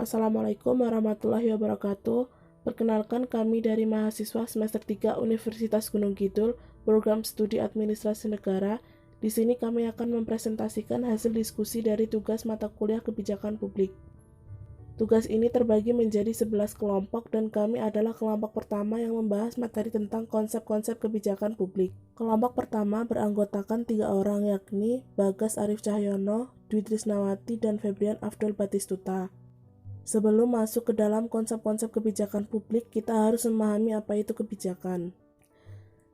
Assalamualaikum warahmatullahi wabarakatuh. Perkenalkan, kami dari mahasiswa semester 3 Universitas Gunung Kidul, program studi administrasi negara. Di sini kami akan mempresentasikan hasil diskusi dari tugas mata kuliah kebijakan publik. Tugas ini terbagi menjadi 11 kelompok dan kami adalah kelompok pertama yang membahas materi tentang konsep-konsep kebijakan publik. Kelompok pertama beranggotakan 3 orang, yakni Bagas Arif Cahyono, Dwi Trisnawati, dan Febrian Afdol Batistuta. Sebelum masuk ke dalam konsep-konsep kebijakan publik, kita harus memahami apa itu kebijakan.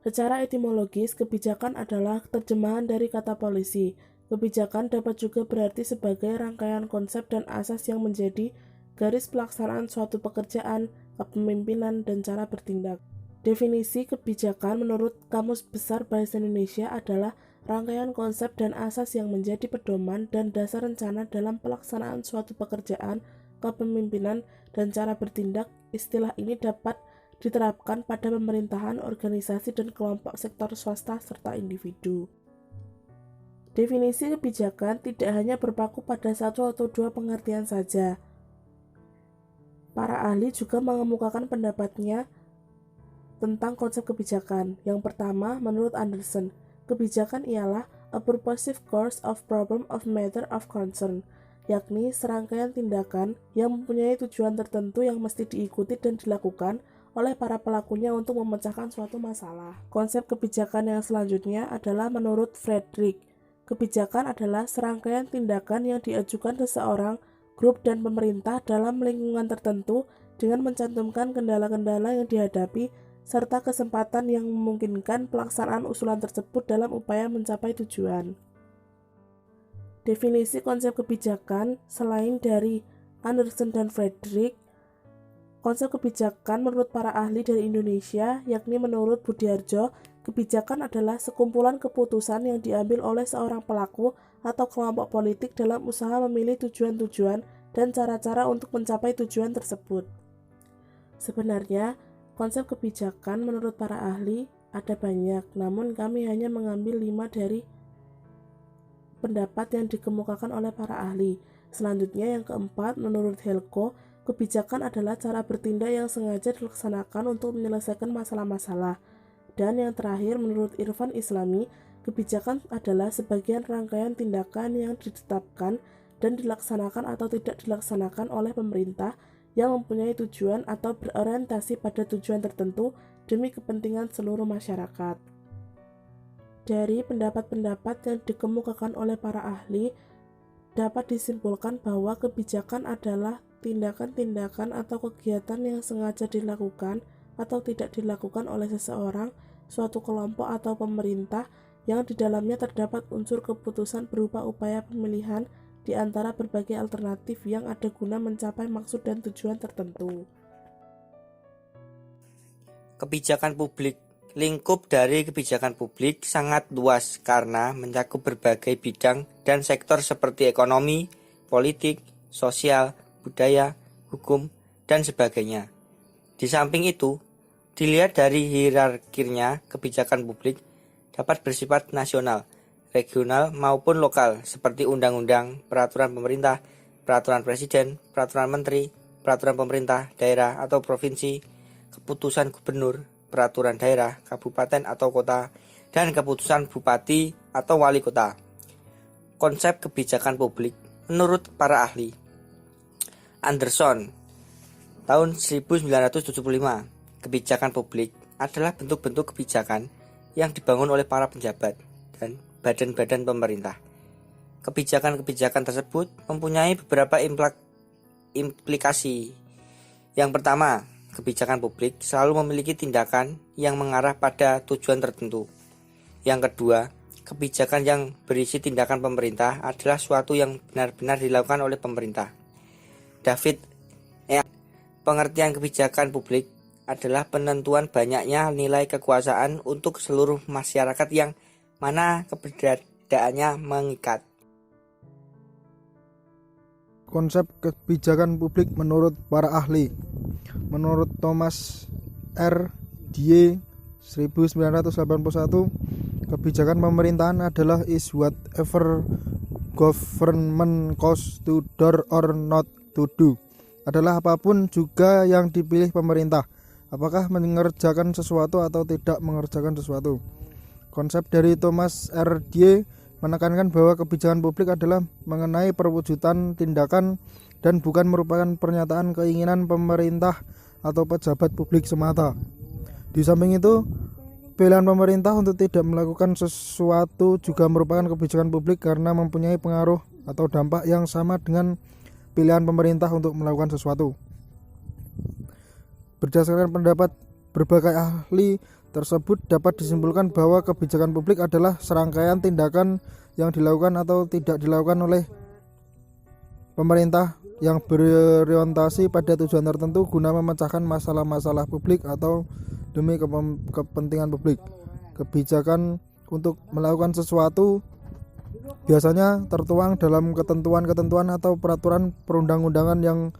Secara etimologis, kebijakan adalah terjemahan dari kata polisi. Kebijakan dapat juga berarti sebagai rangkaian konsep dan asas yang menjadi garis pelaksanaan suatu pekerjaan, kepemimpinan, dan cara bertindak. Definisi kebijakan menurut Kamus Besar Bahasa Indonesia adalah rangkaian konsep dan asas yang menjadi pedoman dan dasar rencana dalam pelaksanaan suatu pekerjaan, kepemimpinan, dan cara bertindak. Istilah ini dapat diterapkan pada pemerintahan, organisasi, dan kelompok sektor swasta serta individu. Definisi kebijakan tidak hanya berpaku pada satu atau dua pengertian saja. Para ahli juga mengemukakan pendapatnya tentang konsep kebijakan. Yang pertama, menurut Anderson, kebijakan ialah a purposive course of problem of matter of concern, yakni serangkaian tindakan yang mempunyai tujuan tertentu yang mesti diikuti dan dilakukan oleh para pelakunya untuk memecahkan suatu masalah. Konsep kebijakan yang selanjutnya adalah menurut Frederick. Kebijakan adalah serangkaian tindakan yang diajukan seseorang, grup, dan pemerintah dalam lingkungan tertentu dengan mencantumkan kendala-kendala yang dihadapi serta kesempatan yang memungkinkan pelaksanaan usulan tersebut dalam upaya mencapai tujuan. Definisi konsep kebijakan selain dari Anderson dan Frederick, konsep kebijakan menurut para ahli dari Indonesia, yakni menurut Budiarjo, kebijakan adalah sekumpulan keputusan yang diambil oleh seorang pelaku atau kelompok politik dalam usaha memilih tujuan-tujuan dan cara-cara untuk mencapai tujuan tersebut. Sebenarnya, konsep kebijakan menurut para ahli ada banyak, namun kami hanya mengambil 5 dari pendapat yang dikemukakan oleh para ahli. Selanjutnya, yang keempat, menurut Helko, kebijakan adalah cara bertindak yang sengaja dilaksanakan untuk menyelesaikan masalah-masalah. Dan yang terakhir, menurut Irfan Islami, kebijakan adalah sebagian rangkaian tindakan yang ditetapkan dan dilaksanakan atau tidak dilaksanakan oleh pemerintah yang mempunyai tujuan atau berorientasi pada tujuan tertentu demi kepentingan seluruh masyarakat. Dari pendapat-pendapat yang dikemukakan oleh para ahli, dapat disimpulkan bahwa kebijakan adalah tindakan-tindakan atau kegiatan yang sengaja dilakukan atau tidak dilakukan oleh seseorang, suatu kelompok atau pemerintah yang di dalamnya terdapat unsur keputusan berupa upaya pemilihan di antara berbagai alternatif yang ada guna mencapai maksud dan tujuan tertentu. Kebijakan publik. Lingkup dari kebijakan publik sangat luas karena mencakup berbagai bidang dan sektor seperti ekonomi, politik, sosial, budaya, hukum, dan sebagainya. Di samping itu, dilihat dari hierarkinya, kebijakan publik dapat bersifat nasional, regional, maupun lokal seperti undang-undang, peraturan pemerintah, peraturan presiden, peraturan menteri, peraturan pemerintah daerah atau provinsi, keputusan gubernur, peraturan daerah, kabupaten atau kota, dan keputusan bupati atau wali kota. Konsep kebijakan publik menurut para ahli. Anderson, tahun 1975, kebijakan publik adalah bentuk-bentuk kebijakan yang dibangun oleh para pejabat dan badan-badan pemerintah. Kebijakan-kebijakan tersebut mempunyai beberapa implikasi. Yang pertama, kebijakan publik selalu memiliki tindakan yang mengarah pada tujuan tertentu. Yang kedua, kebijakan yang berisi tindakan pemerintah adalah suatu yang benar-benar dilakukan oleh pemerintah. David E. Pengertian kebijakan publik adalah penentuan banyaknya nilai kekuasaan untuk seluruh masyarakat yang mana keberadaannya mengikat. Konsep kebijakan publik menurut para ahli. Menurut Thomas R. Die 1981, kebijakan pemerintahan adalah is whatever government goes to do or not to do. adalah apapun juga yang dipilih pemerintah, apakah mengerjakan sesuatu atau tidak mengerjakan sesuatu. Konsep dari Thomas R. Dye menekankan bahwa kebijakan publik adalah mengenai perwujudan tindakan dan bukan merupakan pernyataan keinginan pemerintah atau pejabat publik semata. Di samping itu, pilihan pemerintah untuk tidak melakukan sesuatu juga merupakan kebijakan publik karena mempunyai pengaruh atau dampak yang sama dengan pilihan pemerintah untuk melakukan sesuatu. Berdasarkan pendapat berbagai ahli tersebut, dapat disimpulkan bahwa kebijakan publik adalah serangkaian tindakan yang dilakukan atau tidak dilakukan oleh pemerintah yang berorientasi pada tujuan tertentu guna memecahkan masalah-masalah publik atau demi kepentingan publik. Kebijakan untuk melakukan sesuatu biasanya tertuang dalam ketentuan-ketentuan atau peraturan perundang-undangan yang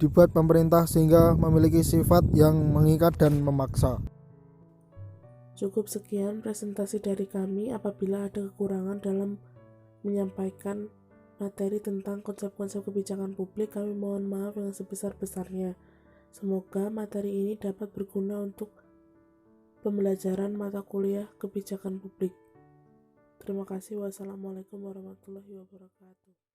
dibuat pemerintah sehingga memiliki sifat yang mengikat dan memaksa. Cukup sekian presentasi dari kami. Apabila ada kekurangan dalam menyampaikan materi tentang konsep-konsep kebijakan publik, kami mohon maaf yang sebesar-besarnya. Semoga materi ini dapat berguna untuk pembelajaran mata kuliah kebijakan publik. Terima kasih. Wassalamualaikum warahmatullahi wabarakatuh.